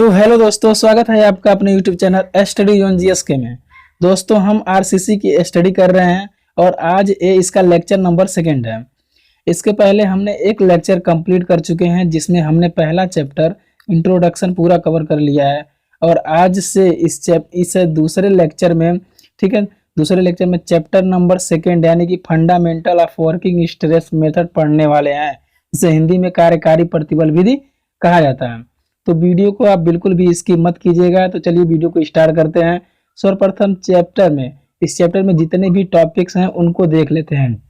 तो हेलो दोस्तों, स्वागत है आपका अपने YouTube channel study zone GSK में। दोस्तों, हम आरसीसी की स्टडी कर रहे हैं और आज ये इसका लेक्चर नंबर 2 है। इसके पहले हमने एक लेक्चर कंप्लीट कर चुके हैं जिसमें हमने पहला चैप्टर इंट्रोडक्शन पूरा कवर कर लिया है। और आज से इस दूसरे लेक्चर में, ठीक है, दूसरे लेक्चर में चैप्टर नंबर 2 यानी कि fundamental of working stress method पढ़ने वाले हैं, जिसे हिंदी में कार्यकारी प्रतिबल विधि कहा जाता है। तो वीडियो को आप बिल्कुल भी स्किप मत कीजिएगा। तो चलिए वीडियो को स्टार्ट करते हैं। सर्वप्रथम इस चैप्टर में जितने भी टॉपिक्स हैं उनको देख लेते हैं,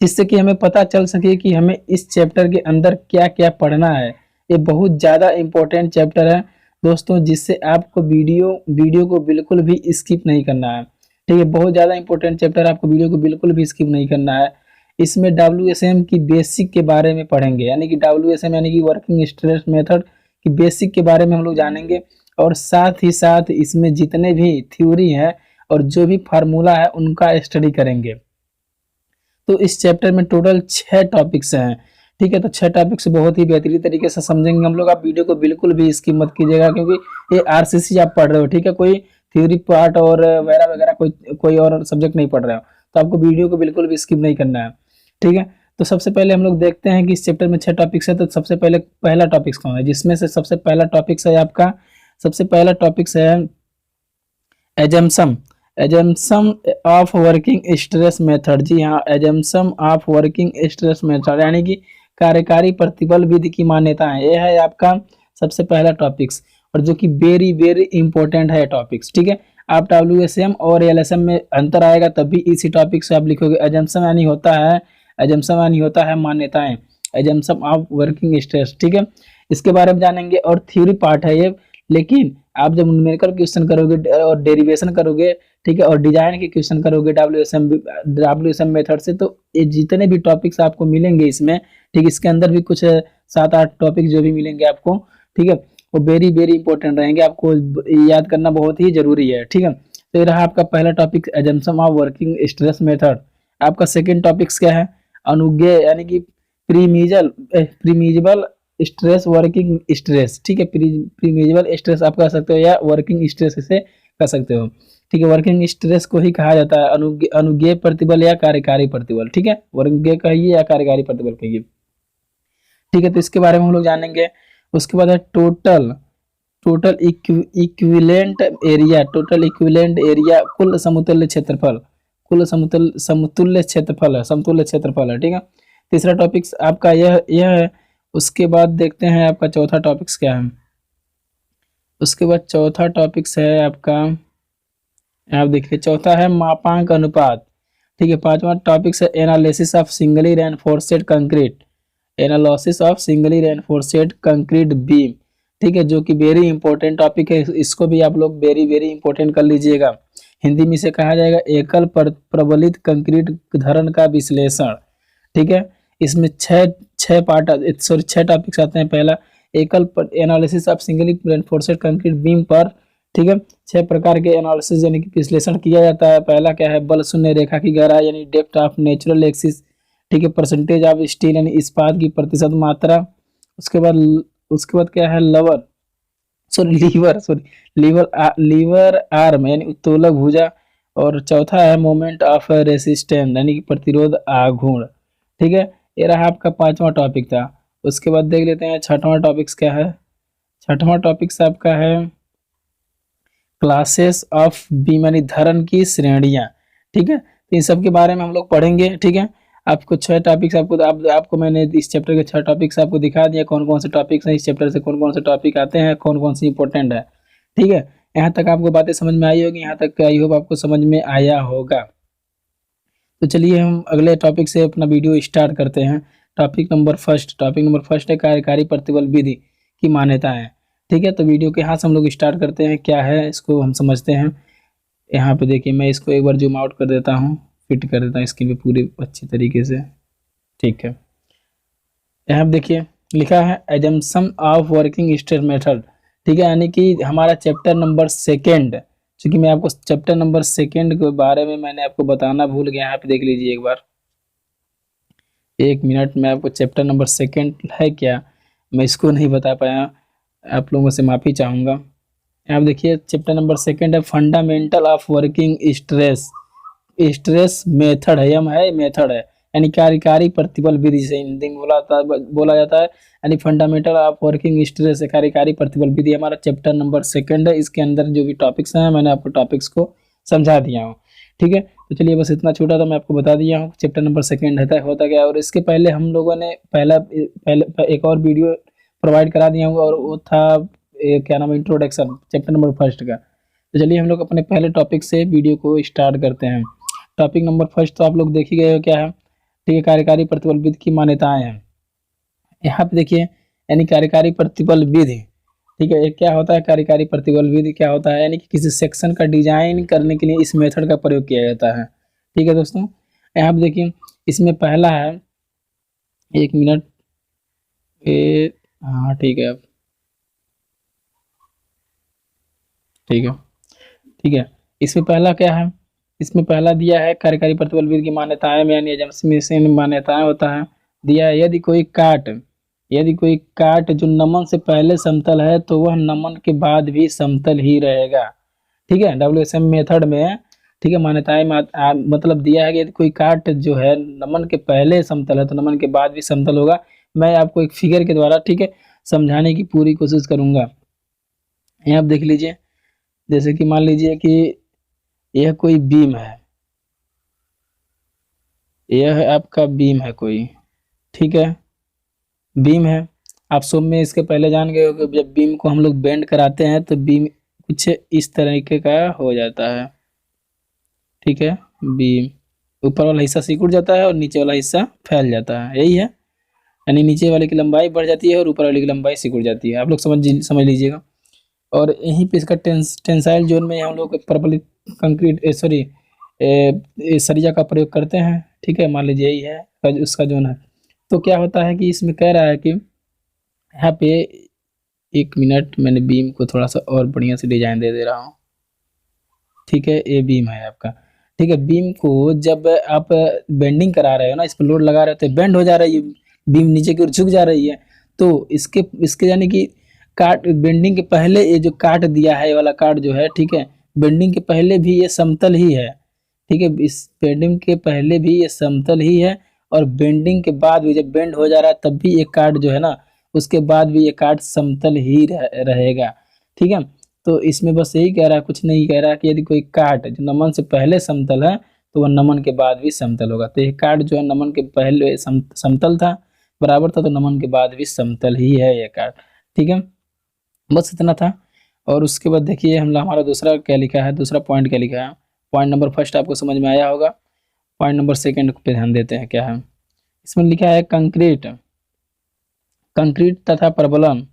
जिससे कि हमें पता चल सके कि हमें इस चैप्टर के अंदर क्या क्या पढ़ना है। ये बहुत ज़्यादा इम्पोर्टेंट चैप्टर है दोस्तों, जिससे आपको वीडियो को बिल्कुल भी स्किप नहीं करना है। ठीक है, बहुत ज़्यादा इंपॉर्टेंट चैप्टर, आपको वीडियो को बिल्कुल भी स्किप नहीं करना है। इसमें WSM की बेसिक के बारे में पढ़ेंगे, यानी कि WSM यानी कि वर्किंग स्ट्रेस मेथड कि बेसिक के बारे में हम लोग जानेंगे। और साथ ही साथ इसमें जितने भी थ्योरी है और जो भी फार्मूला है उनका स्टडी करेंगे। तो इस चैप्टर में टोटल 6 टॉपिक्स हैं। ठीक है, तो 6 टॉपिक्स बहुत ही बेहतरीन तरीके से समझेंगे हम लोग। आप वीडियो को बिल्कुल भी स्किप मत कीजिएगा, क्योंकि ये आरसीसी आप पढ़ रहे हो। ठीक है, कोई थ्योरी पार्ट और वगैरह वगैरह कोई और सब्जेक्ट नहीं पढ़ रहे हो, तो आपको वीडियो को बिल्कुल भी स्किप नहीं करना है। ठीक है, तो सबसे पहले हम लोग देखते हैं कि इस चैप्टर में 6 टॉपिक्स है। तो सबसे पहले पहला टॉपिक्स कौन है, जिसमें से सबसे पहला टॉपिक्स है आपका, सबसे पहला टॉपिक्स है assumption of working stress method. जी हाँ, assumption of working stress method यानी कि कार्यकारी प्रतिबल विधि की मान्यताएं, यह है आपका सबसे पहला टॉपिक्स, और जो कि वेरी वेरी इंपॉर्टेंट है टॉपिक्स। ठीक है, आप WSM और LSM में अंतर आएगा तभी इसी टॉपिक से आप लिखोगे। एजम्पशन यानी होता है मान्यताएं, एजम्पशन ऑफ वर्किंग स्ट्रेस। ठीक है, इसके बारे में जानेंगे और थ्योरी पार्ट है ये। लेकिन आप जब न्यूमेरिकल क्वेश्चन करोगे और डेरिवेशन करोगे, ठीक है, और डिजाइन के क्वेश्चन करोगे WSM मेथड से, तो ये जितने भी टॉपिक्स आपको मिलेंगे इसमें, ठीक, इसके अंदर भी कुछ 7-8 टॉपिक जो भी मिलेंगे आपको, ठीक है, वो वेरी वेरी इंपॉर्टेंट रहेंगे, आपको याद करना बहुत ही जरूरी है। ठीक है, तो ये रहा आपका पहला topic, assumption of working stress method. आपका सेकंड टॉपिक्स क्या है, अनुज्ञेय यानी कि प्रीमिजिबल स्ट्रेस वर्किंग स्ट्रेस। ठीक है, प्रीमिजिबल स्ट्रेस आप कह सकते हो या वर्किंग स्ट्रेस इसे कह सकते हो। ठीक है, वर्किंग स्ट्रेस को ही कहा जाता है अनुज्ञेय प्रतिबल या कार्यकारी प्रतिबल। ठीक है, वर्गीय कहिए या कार्यकारी प्रतिबल कहिए। ठीक है, तो इसके बारे में हम लोग जानेंगे। उसके बाद है टोटल इक्विवेलेंट एरिया, कुल समतुल्य क्षेत्रफल है। ठीक है, तीसरा टॉपिक्स आपका यह है। उसके बाद देखते हैं आपका चौथा टॉपिक्स क्या है। उसके बाद चौथा टॉपिक्स है आपका, आप देखिए, चौथा है मापांक अनुपात। ठीक है, पांचवा टॉपिक्स है analysis of singly reinforced concrete beam. ठीक है, जो कि वेरी इंपॉर्टेंट टॉपिक है, इसको भी आप लोग वेरी वेरी इंपॉर्टेंट कर लीजिएगा। हिंदी में इसे कहा जाएगा एकल प्रबलित कंक्रीट धरण का विश्लेषण। ठीक है, इसमें छह टॉपिक्स आते हैं। पहला एकल analysis of singly reinforced concrete beam पर, ठीक है, 6 प्रकार के एनालिसिस यानी कि विश्लेषण किया जाता है। पहला क्या है, बल शून्य रेखा की गहराई यानी डेप्थ ऑफ नेचुरल एक्सिस। ठीक है, परसेंटेज ऑफ स्टील यानी इस्पात की प्रतिशत मात्रा। उसके बाद क्या है, लीवर आर्म यानी उत्तोलक भुजा। और चौथा है मोमेंट ऑफ रेसिस्टेंस यानी कि प्रतिरोध आघूर्ण। ठीक है, ये रहा आपका 5वां टॉपिक था। उसके बाद देख लेते हैं 6वां टॉपिक्स क्या है। 6वां टॉपिक्स आपका है क्लासेस ऑफ बीम यानी धरण की श्रेणियां। ठीक है, तो इन सब के बारे में हम लोग पढ़ेंगे। ठीक है, आपको 6 टॉपिक्स आपको मैंने इस चैप्टर के 6 टॉपिक्स आपको दिखा दिया, कौन कौन से टॉपिक्स हैं इस चैप्टर से, कौन कौन से टॉपिक आते हैं, कौन कौन से इंपॉर्टेंट है। ठीक है, यहाँ तक आपको बातें समझ में आई होगी, यहाँ तक आई होप आपको समझ में आया होगा। तो चलिए हम अगले टॉपिक से अपना वीडियो स्टार्ट करते हैं। टॉपिक नंबर फर्स्ट है कार्यकारी प्रतिबल विधि की मान्यताएं। ठीक है, तो वीडियो के यहाँ से हम लोग स्टार्ट करते हैं, क्या है इसको हम समझते हैं। यहाँ पे देखिए, मैं इसको एक बार जूम आउट कर देता हूँ, फिट कर देता हूँ स्क्रीन पे पूरी अच्छी तरीके से। ठीक है, यहाँ देखिए लिखा है assumption of working stress method. ठीक है, यानी कि हमारा चैप्टर नंबर 2, क्योंकि मैं आपको चैप्टर नंबर 2 के बारे में मैंने आपको बताना भूल गया। यहाँ पे देख लीजिए एक बार, 1 मिनट में आपको चैप्टर नंबर 2 है क्या, मैं इसको नहीं बता पाया। आप लोगों से माफ़ी चाहूँगा। आप देखिए चैप्टर नंबर सेकंड है fundamental of working stress. Stress method है, यम है मेथड है, यानी कार्यकारी प्रतिबल विधि से हिंदी में बोला जाता है, यानी फंडामेंटल ऑफ वर्किंग स्ट्रेस है कार्यकारी प्रतिबल विधि हमारा चैप्टर नंबर सेकंड है। इसके अंदर जो भी टॉपिक्स हैं मैंने आपको टॉपिक्स को समझा दिया हूँ, ठीक है। तो चलिए बस इतना छोटा था, मैं आपको बता दिया हूँ चैप्टर नंबर सेकंड होता क्या है। और इसके पहले हम लोगों ने पहले एक और वीडियो प्रोवाइड करा दिया हूँ, और वो था क्या नाम है, इंट्रोडक्शन चैप्टर नंबर फर्स्ट का। तो चलिए हम लोग अपने पहले टॉपिक से वीडियो को स्टार्ट करते हैं। टॉपिक नंबर फर्स्ट तो आप लोग देख ही गए हो क्या है, ठीक है, कार्यकारी प्रतिबल विधि की मान्यताएं हैं। यहाँ पे देखिए यानी कार्यकारी प्रतिबल विधि, ठीक है, ये क्या होता है, कार्यकारी प्रतिबल विधि क्या होता है, यानी कि किसी सेक्शन का डिजाइन करने के लिए इस मेथड का प्रयोग किया जाता है, ठीक है दोस्तों। यहाँ पे देखिए इसमें पहला है, एक मिनट, हाँ ठीक है, ठीक है, ठीक है। इसमें पहला क्या है, इसमें पहला दिया है कार्यकारी प्रतिबल विधि की मान्यताएं में, यानी एजम्पशन मान्यताएं होता है, दिया है यदि कोई काट जो नमन से पहले समतल है तो वह नमन के बाद भी समतल ही रहेगा, ठीक है, WSM मेथड में, ठीक है। मान्यताएं मतलब दिया है कि यदि कोई काट जो है नमन के पहले समतल है तो नमन के बाद भी समतल होगा। मैं आपको एक फिगर के द्वारा, ठीक है, समझाने की पूरी कोशिश करूंगा। यहाँ आप देख लीजिए, जैसे कि मान लीजिए कि यह कोई बीम है, यह आपका बीम है कोई, ठीक है, बीम है। आप सब में इसके पहले जान गए हो कि जब बीम को हम लोग बेंड कराते हैं तो बीम कुछ इस तरीके का हो जाता है, ठीक है। बीम ऊपर वाला हिस्सा सिकुड़ जाता है और नीचे वाला हिस्सा फैल जाता है, यही है, यानी नीचे वाले की लंबाई बढ़ जाती है और ऊपर वाले की लंबाई सिकुड़ जाती है, आप लोग समझ लीजिएगा। और यहीं पे इसका टेंसाइल जोन में हम लोग प्रबलित कंक्रीट सॉरी सरिया का प्रयोग करते हैं, ठीक है, मान लीजिए यही है उसका जोन है। तो क्या होता है कि इसमें कह रहा है कि यहाँ पे, एक मिनट, मैंने बीम को थोड़ा सा और बढ़िया से डिजाइन दे रहा हूँ, ठीक है, ये बीम है आपका, ठीक है। बीम को जब आप बेंडिंग करा रहे हो ना, इस पर लोड लगा रहे हो तो बेंड हो जा रही है, बीम नीचे की ओर झुक जा रही है। तो इसके इसके यानी कि काट बेंडिंग के पहले ये जो काट दिया है, ये वाला काट जो है, ठीक है, बेंडिंग के पहले भी ये समतल ही है, ठीक है, इस बेंडिंग के पहले भी ये समतल ही है, और बेंडिंग के बाद भी जब बेंड हो जा रहा है तब भी ये काट जो है ना, उसके बाद भी ये काट समतल ही रहेगा, ठीक है। तो इसमें बस यही कह रहा है, कुछ नहीं कह रहा कि यदि कोई काट जो नमन से पहले समतल है तो वह नमन के बाद भी समतल होगा। तो ये काट जो है नमन के पहले समतल था, बराबर था, तो नमन के बाद भी समतल ही है ये काट, ठीक है। बस इतना था। और उसके बाद देखिए हम हमारा दूसरा क्या लिखा है, दूसरा पॉइंट क्या लिखा है। पॉइंट नंबर फर्स्ट आपको समझ में आया होगा, पॉइंट नंबर सेकंड पे ध्यान देते हैं क्या है। इसमें लिखा है कंक्रीट, कंक्रीट तथा प्रबलन,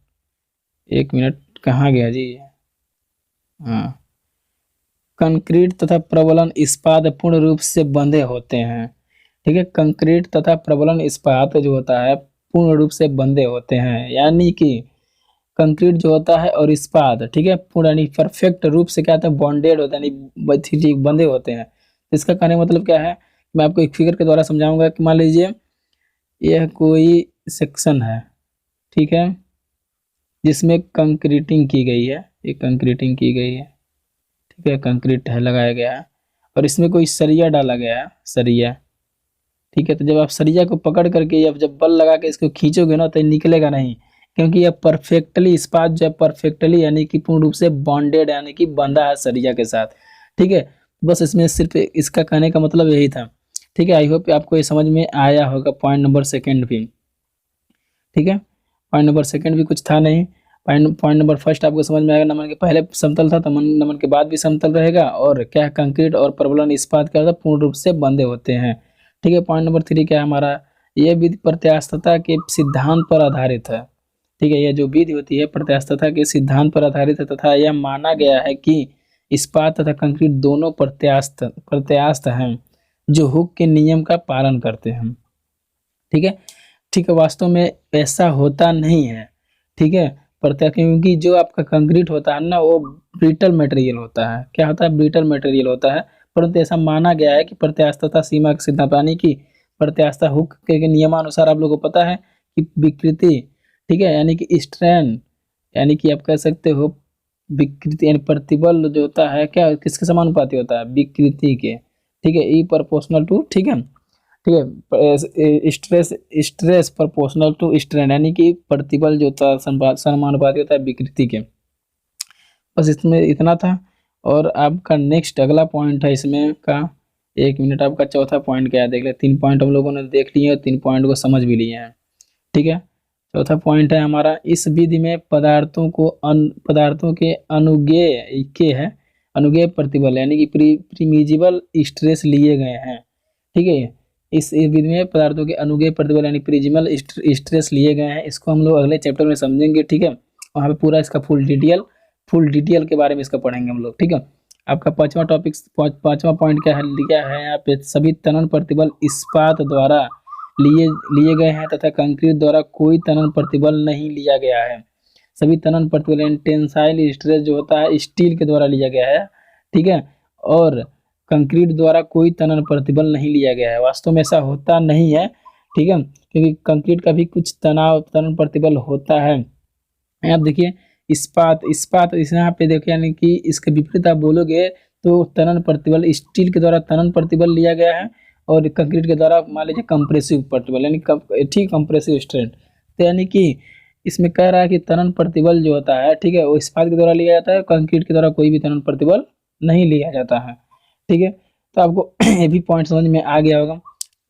एक मिनट कहाँ गया जी, हाँ, कंक्रीट तथा प्रबलन इस्पात पूर्ण रूप से बंधे होते हैं, ठीक है। कंक्रीट तथा प्रबलन इस्पात जो होता है पूर्ण रूप से बंधे होते हैं, यानी कि कंक्रीट जो होता है और इस्पात, ठीक है, पूर्ण यानी परफेक्ट रूप से क्या होता है, बॉन्डेड होता है, यानी ठीक बंधे होते हैं। इसका कहने का मतलब क्या है, मैं आपको एक फिगर के द्वारा समझाऊंगा कि मान लीजिए यह कोई सेक्शन है, ठीक है, जिसमें कंक्रीटिंग की गई है, ये कंक्रीटिंग की गई है, ठीक है, कंक्रीट है लगाया गया है, और इसमें कोई सरिया डाला गया है, सरिया, ठीक है। तो जब आप सरिया को पकड़ करके जब बल लगा के इसको खींचोगे ना तो ये निकलेगा नहीं, क्योंकि यह परफेक्टली इस्पात जो है परफेक्टली यानी कि पूर्ण रूप से बॉन्डेड यानी कि बंधा है सरिया के साथ, ठीक है। बस इसमें सिर्फ इसका कहने का मतलब यही था, ठीक है। आई होप आपको ये समझ में आया होगा पॉइंट नंबर सेकंड भी, ठीक है। पॉइंट नंबर सेकंड भी कुछ था नहीं, पॉइंट नंबर फर्स्ट आपको समझ में आएगा, नमन के पहले समतल था तो नमन के बाद भी समतल रहेगा, और क्या है, कंक्रीट और प्रबलन इस्पात क्या होता है, पूर्ण रूप से बंधे होते हैं, ठीक है। पॉइंट नंबर थ्री क्या है हमारा, यह विधि प्रत्यास्थता के सिद्धांत पर आधारित है, ठीक है। यह जो विधि होती है प्रत्यास्थता के सिद्धांत पर आधारित है, तथा यह माना गया है कि इस्पात तथा कंक्रीट दोनों प्रत्यास्थ हैं जो हुक के नियम का पालन करते हैं, ठीक है, ठीक है। वास्तव में ऐसा होता नहीं है, ठीक है, क्योंकि जो आपका कंक्रीट होता है ना वो ब्रिटल मटेरियल होता है, क्या होता है, ब्रिटल मटेरियल होता है, परंतु ऐसा माना गया है कि प्रत्यास्थता सीमा के सिद्धांत यानी कि प्रत्यास्थता हुक के नियमानुसार आप लोगों को पता है कि विकृति, ठीक है, यानी कि स्ट्रेन यानी कि आप कह सकते हो विकृति यानी प्रतिबल जो होता है क्या किसके समानुपाती होता है, विकृति के। ठीक है, ई प्रोपोर्शनल टू, ठीक है, ठीक है, stress stress proportional to strain, यानी कि प्रतिबल जो होता है समानुपाती होता है विकृति के। बस इसमें इतना था। और आपका नेक्स्ट अगला पॉइंट है इसमें का, 1 मिनट, आपका चौथा पॉइंट क्या है देख ले। 3 पॉइंट हम लोगों ने देख लिए और 3 पॉइंट को समझ भी लिए हैं। ठीक है, चौथा पॉइंट है हमारा, इस विधि में पदार्थों के अनुगेय के है अनुगेय प्रतिबल यानी कि प्रीमिजिबल स्ट्रेस लिए गए हैं। ठीक है, इस विधि में पदार्थों के अनुगेय प्रतिबल यानी प्रिजिमल स्ट्रेस लिए गए हैं। इसको हम लोग अगले चैप्टर में समझेंगे। ठीक है, वहाँ पे पूरा इसका फुल डिटेल के बारे में इसका पढ़ेंगे हम लोग। ठीक है, आपका पांचवा पॉइंट क्या है लिया है यहाँ पे, सभी तनन प्रतिबल इस्पात द्वारा लिए गए हैं तथा कंक्रीट द्वारा कोई तनन प्रतिबल नहीं लिया गया है। सभी तनन प्रतिबल टेंसाइल स्ट्रेस जो होता है स्टील के द्वारा लिया गया है। ठीक है, और कंक्रीट द्वारा कोई तनन प्रतिबल नहीं लिया गया है। वास्तव में ऐसा होता नहीं है। ठीक है, क्योंकि कंक्रीट का भी कुछ तनन प्रतिबल होता है। आप देखिए इस्पात इस्पात इस यहाँ पे देखिए, यानी कि इसके विपरीत आप बोलोगे तो तनन प्रतिबल स्टील के द्वारा तनन प्रतिबल लिया गया है और कंक्रीट के द्वारा मान लीजिए कंप्रेसिव प्रतिबल यानी ठीक कंप्रेसिव स्ट्रेंथ। तो यानी कि इसमें कह रहा है कि तनन प्रतिबल जो होता है, ठीक है, वो इस्पात के द्वारा लिया जाता है, कंक्रीट के द्वारा कोई भी तनन प्रतिबल नहीं लिया जाता है। ठीक है, तो आपको ये भी पॉइंट समझ में आ गया होगा।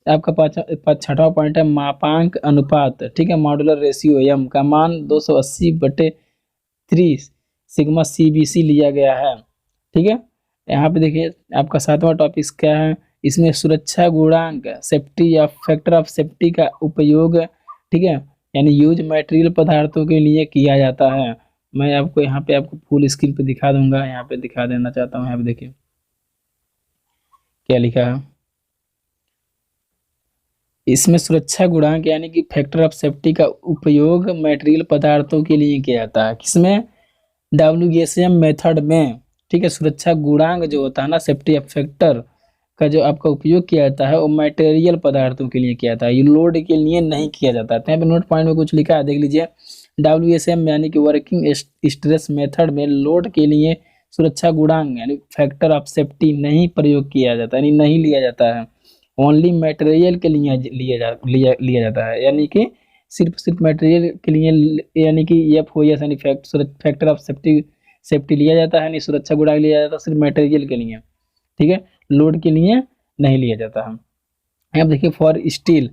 आपका छठवां पॉइंट है मापांक अनुपात। ठीक है, मॉड्यूलर रेशियो एम का मान 280/3 सिग्मा CBC लिया गया है। ठीक है, यहाँ पे देखिए आपका सातवां टॉपिक क्या है, इसमें सुरक्षा गुणांक सेफ्टी या फैक्टर ऑफ सेफ्टी का उपयोग, ठीक है, यानी यूज मटेरियल पदार्थों के लिए किया जाता है। मैं आपको यहाँ पे आपको फुल स्क्रीन पे दिखा दूंगा, यहाँ पे दिखा देना चाहता हूँ। यहाँ पे देखिए क्या लिखा है इसमें, सुरक्षा गुणांक यानी कि फैक्टर ऑफ सेफ्टी का उपयोग मटेरियल पदार्थों के लिए किया जाता है। किसमें, WSM मेथड में। ठीक है, सुरक्षा गुणांक जो होता है ना, सेफ्टी फैक्टर का जो आपका उपयोग किया जाता है वो मटेरियल पदार्थों के लिए किया जाता है, ये लोड के लिए नहीं किया जाता है। तो यहाँ पे नोट पॉइंट में कुछ लिखा है, देख लीजिए। WSM यानी कि वर्किंग स्ट्रेस मेथड में लोड के लिए सुरक्षा गुणांक यानी फैक्टर ऑफ सेफ्टी नहीं प्रयोग किया जाता, यानी नहीं लिया जाता है। ओनली मटेरियल के लिए लिया जाता है, यानी कि सिर्फ मटेरियल के लिए, यानी कि FOS यानी फैक्टर ऑफ सेफ्टी लिया जाता है, नहीं सुरक्षा गुणांक लिया जाता सिर्फ मटेरियल के लिए। ठीक है, लोड के लिए नहीं लिया जाता है। अब देखिए फॉर स्टील,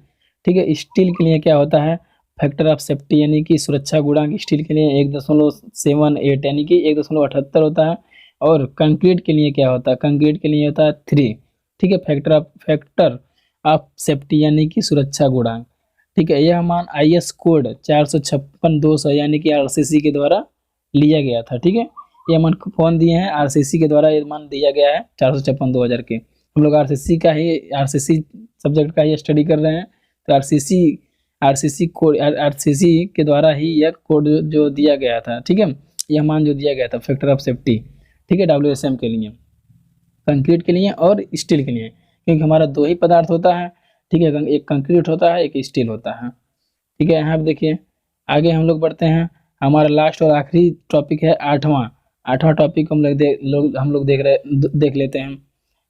ठीक है, स्टील के लिए क्या होता है, फैक्टर ऑफ सेफ्टी यानी कि सुरक्षा गुणांक स्टील के लिए 1.78 यानी कि 1.78 होता है। और कंक्रीट के लिए क्या होता है, कंक्रीट के लिए होता है 3। ठीक है, फैक्टर ऑफ सेफ्टी यानी कि सुरक्षा गुणांक। ठीक है, यह मान IS कोड 456-200 यानी कि RCC के द्वारा लिया गया था। ठीक है, ये मान कौन दिए हैं, RCC के द्वारा ये मान दिया गया है 456/2000 के। हम लोग RCC सब्जेक्ट का ही स्टडी कर रहे हैं, तो RCC के द्वारा ही यह कोड जो दिया गया था। ठीक है, यह मान जो दिया गया था फैक्टर ऑफ सेफ्टी, ठीक है, WSM के लिए, कंक्रीट के लिए और स्टील के लिए, क्योंकि हमारा 2 ही पदार्थ होता है। ठीक है, एक कंक्रीट होता है, एक स्टील होता है। ठीक है, यहाँ पे देखिए आगे हम लोग बढ़ते हैं। हमारा लास्ट और आखिरी टॉपिक है आठवां टॉपिक हम लोग देख लेते हैं।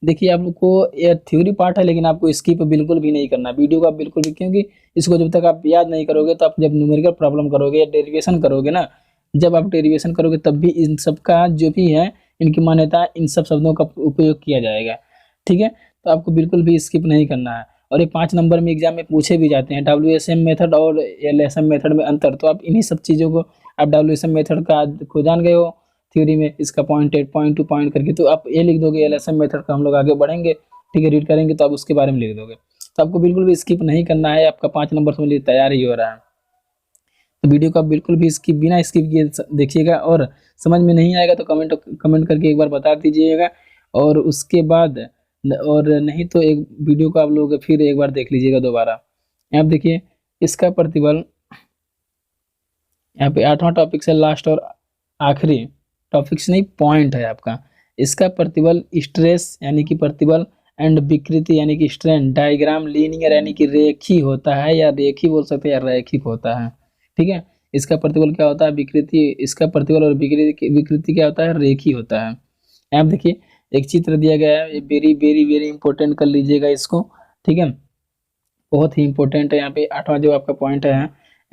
देखिए आप लोग को ये थ्योरी पार्ट है, लेकिन आपको स्किप बिल्कुल भी नहीं करना वीडियो का, बिल्कुल भी, क्योंकि इसको जब तक आप याद नहीं करोगे तो आप जब न्यूमेरिकल प्रॉब्लम करोगे या डेरिवेशन करोगे ना, जब आप डेरिवेशन करोगे तब भी इन सब का जो भी है इनकी मान्यता, इन सब शब्दों का उपयोग किया जाएगा। ठीक है, तो आपको बिल्कुल भी स्किप नहीं करना है। और ये 5 नंबर में एग्जाम में पूछे भी जाते हैं, WSM मेथड और LSM मेथड में अंतर। तो आप इन्हीं सब चीज़ों को, आप WSM मेथड को जान गए हो थ्योरी में, इसका पॉइंट टू पॉइंट करके, तो आप ये लिख दोगे। LSM मेथड का हम लोग आगे बढ़ेंगे, ठीक है, रीड करेंगे तो आप उसके बारे में लिख दोगे। तो आपको बिल्कुल भी स्किप नहीं करना है, आपका 5 नंबर समझ लीजिए तैयार ही हो रहा है। तो वीडियो का बिल्कुल भी बिना स्किप किए देखिएगा, और समझ में नहीं आएगा तो कमेंट करके एक बार बता दीजिएगा। और उसके बाद, और नहीं तो एक वीडियो को आप लोग फिर एक बार देख लीजिएगा दोबारा। यहाँ देखिए इसका प्रतिबल, यहाँ पे 8वां टॉपिक से लास्ट और आखिरी टॉपिक से नहीं पॉइंट है आपका। इसका प्रतिबल स्ट्रेस यानी कि प्रतिबल एंड विकृति यानी कि स्ट्रेन डायग्राम लीनियर यानी कि रेखी होता है, या रेखी बोल सकते हैं या रैखिक होता है। ठीक है, इसका प्रतिबल क्या होता है विकृति, इसका प्रतिबल और विकृति क्या होता है रेखी होता है। यहाँ देखिए एक चित्र दिया गया है, ये वेरी वेरी वेरी इंपॉर्टेंट कर लीजिएगा इसको, ठीक है, बहुत ही इंपॉर्टेंट है। यहाँ पे 8वां जो आपका पॉइंट है,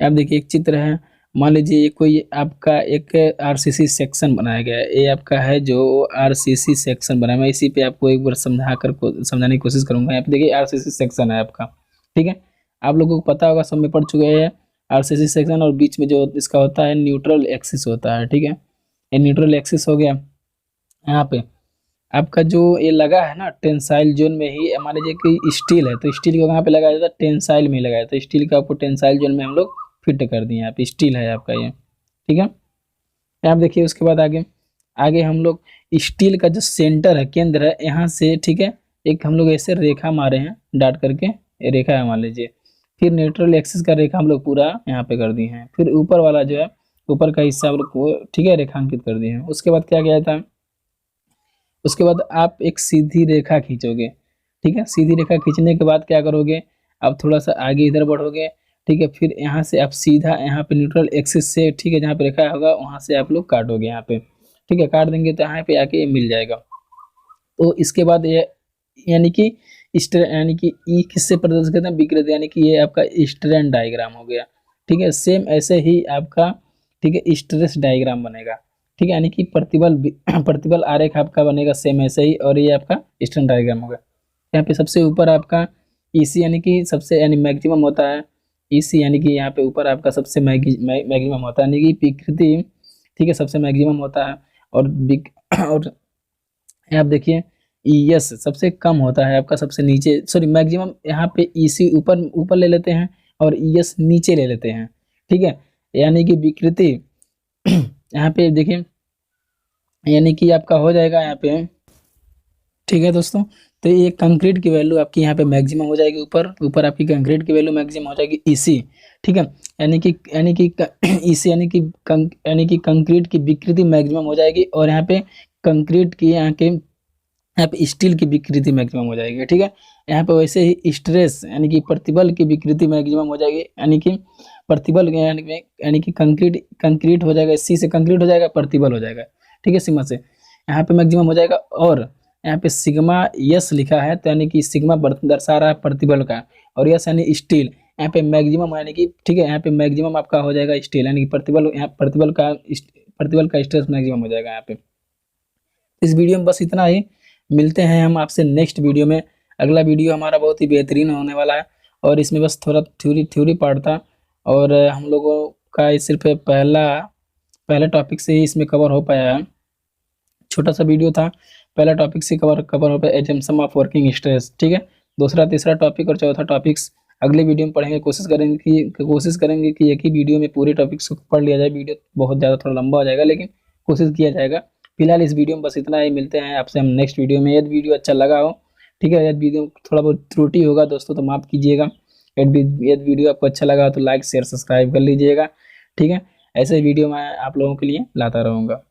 आप देखिए एक चित्र है, मान लीजिए ये कोई आपका एक आरसीसी सेक्शन बनाया गया है, ये आपका है जो आरसीसी सेक्शन बनाया, मैं इसी पे आपको एक बार समझाने की कोशिश करूंगा। यहाँ पे देखिए आरसीसी सेक्शन है आपका, ठीक है, आप लोगों को पता होगा, सब में पढ़ चुके हैं आरसीसी सेक्शन, और बीच में जो इसका होता है न्यूट्रल एक्सिस होता है, ठीक है, ये न्यूट्रल एक्सिस हो गया। यहाँ पे आपका जो ये लगा है ना टेंसाइल जोन में ही, मान लीजिए कि स्टील है तो स्टील को कहाँ पे लगाया जाता है, टेंसाइल में लगाया, तो स्टील का आपको टेंसाइल जोन में हम लोग फिट कर दिए, यहाँ पे स्टील है आपका ये, ठीक है। आप देखिए उसके बाद आगे आगे हम लोग स्टील का जो सेंटर है, केंद्र है, यहाँ से, ठीक है, एक हम लोग ऐसे रेखा मारे हैं डाट करके, ये रेखा है मान लीजिए, फिर न्यूट्रल एक्सिस का रेखा हम लोग पूरा यहाँ पे कर दिए हैं, फिर ऊपर वाला जो है ऊपर का हिस्सा हम लोग को, ठीक है, रेखांकित कर दिए हैं। उसके बाद क्या किया था, उसके बाद आप एक सीधी रेखा खींचोगे, ठीक है, सीधी रेखा खींचने के बाद क्या करोगे, आप थोड़ा सा आगे इधर बढ़ोगे, ठीक है, फिर यहाँ से आप सीधा यहाँ पे न्यूट्रल एक्सिस से, ठीक है, जहाँ पे रेखा होगा वहाँ से आप लोग काटोगे यहाँ पे, ठीक है, काट देंगे तो यहाँ पे आके ये मिल जाएगा। तो इसके बाद ये यानी कि यानी कि ई किससे प्रदर्शित करते हैं विकृति, यानी कि ये आपका स्ट्रेन डायग्राम हो गया, ठीक है, सेम ऐसे ही आपका, ठीक है, स्ट्रेस डायग्राम बनेगा, ठीक है, यानी कि प्रतिबल आरेख आपका बनेगा सेम ऐसे ही, और ये आपका स्ट्रेन डायग्राम होगा। यहाँ पे सबसे ऊपर आपका ईसी यानी कि सबसे यानी मैक्सिमम होता है, ईसी यानी कि यहाँ पे ऊपर आपका सबसे मैक्सिमम होता है, यानी कि विकृति, ठीक है, सबसे मैक्सिमम होता है, और आप देखिए ईएस सबसे कम होता है आपका सबसे नीचे, सॉरी मैक्सिमम, यहाँ पे ईसी ऊपर ऊपर ले लेते हैं और ईएस नीचे ले लेते हैं, ठीक है, यानी कि विकृति यहाँ पे देखिए यानी कि आपका हो जाएगा यहाँ पे, ठीक है दोस्तों, तो ये कंक्रीट की वैल्यू आपकी यहाँ पे मैक्सिमम हो जाएगी, ऊपर ऊपर आपकी कंक्रीट की वैल्यू मैक्सिमम हो जाएगी ईसी, ठीक है, यानी कि ईसी यानी कि कंक्रीट की विकृति मैक्सिमम हो जाएगी, और यहाँ पे कंक्रीट की यहाँ पे स्टील की विकृति मैक्सिमम हो जाएगी, ठीक है। यहाँ पे वैसे ही स्ट्रेस यानी कि प्रतिबल की विकृति मैक्सिमम हो जाएगी, यानी कि प्रतिबल यानी कि कंक्रीट हो जाएगा, सी से कंक्रीट हो जाएगा, प्रतिबल हो जाएगा, ठीक है, सिग्मा से यहाँ पे मैक्सिमम हो जाएगा। और यहाँ पे सिग्मा यस लिखा है तो यानी कि सिग्मा दर्शा रहा है प्रतिबल का, और यस यानी स्टील, यहाँ पे मैक्सिमम यानी कि, ठीक है, यहाँ पे मैक्सिमम आपका हो जाएगा स्टील, यानी कि प्रतिबल, यहाँ प्रतिबल का स्ट्रेस मैक्सिमम हो जाएगा यहाँ पे। इस वीडियो में बस इतना ही, मिलते हैं हम आपसे नेक्स्ट वीडियो में। अगला वीडियो हमारा बहुत ही बेहतरीन होने वाला है, और इसमें बस थोड़ा थ्योरी पार्ट था, और हम लोगों का सिर्फ पहले टॉपिक से ही इसमें कवर हो पाया है, छोटा सा वीडियो था, पहला टॉपिक से कवर हो पाया, एजम्पशन ऑफ वर्किंग स्ट्रेस, ठीक है, दूसरा तीसरा टॉपिक और चौथा टॉपिक्स अगले वीडियो में पढ़ेंगे। कोशिश करेंगे कि एक ही वीडियो में पूरे टॉपिक्स को पढ़ लिया जाए, वीडियो बहुत ज़्यादा थोड़ा लंबा हो जाएगा, लेकिन कोशिश किया जाएगा। फिलहाल इस वीडियो में बस इतना ही, मिलते हैं आपसे हम नेक्स्ट वीडियो में। यदि वीडियो अच्छा लगा हो, ठीक है, यदि वीडियो थोड़ा बहुत त्रुटि होगा दोस्तों तो माफ़ कीजिएगा। यदि वीडियो आपको अच्छा लगा तो लाइक शेयर सब्सक्राइब कर लीजिएगा, ठीक है, ऐसे वीडियो मैं आप लोगों के लिए लाता रहूँगा।